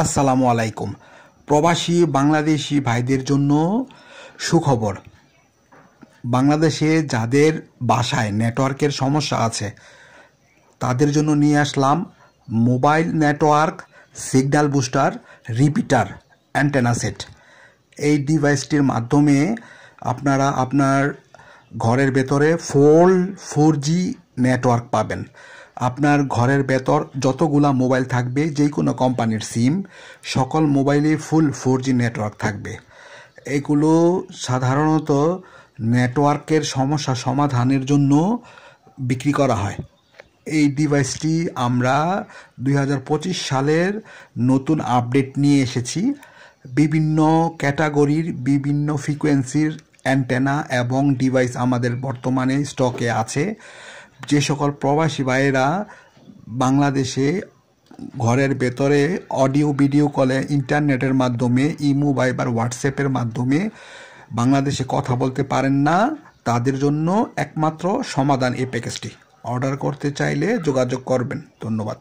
আসসালামু আলাইকুম। প্রবাসী বাংলাদেশি ভাইদের জন্য সুখবর। বাংলাদেশে যাদের বাসায় নেটওয়ার্কের সমস্যা আছে তাদের জন্য নিয়ে আসলাম mobile network signal booster repeater antenna set. এই ডিভাইসটির মাধ্যমে আপনারা আপনার ঘরের ভেতরে ফুল 4G নেটওয়ার্ক পাবেন। আপনার ঘরের ভেতর যতগুলা মোবাইল থাকবে, যে কোনো কোম্পানির সিম, সকল মোবাইলে ফুল 4G নেটওয়ার্ক থাকবে। এগুলো সাধারণত নেটওয়ার্কের সমস্যা সমাধানের জন্য বিক্রি করা হয়। এই ডিভাইসটি আমরা 2025 সালের নতুন আপডেট নিয়ে এসেছি। বিভিন্ন ক্যাটাগরির বিভিন্ন ফ্রিকোয়েন্সির অ্যান্টেনা এবং ডিভাইস আমাদের বর্তমানে স্টকে আছে। যে সকল প্রবাসী ভাইয়েরা বাংলাদেশে ঘরের ভেতরে অডিও ভিডিও কলে ইন্টারনেটের মাধ্যমে ইমো ভাইবার হোয়াটসঅ্যাপের মাধ্যমে বাংলাদেশে কথা বলতে পারেন না, তাদের জন্য একমাত্র সমাধান এই প্যাকেজটি। অর্ডার করতে চাইলে যোগাযোগ করবেন। ধন্যবাদ।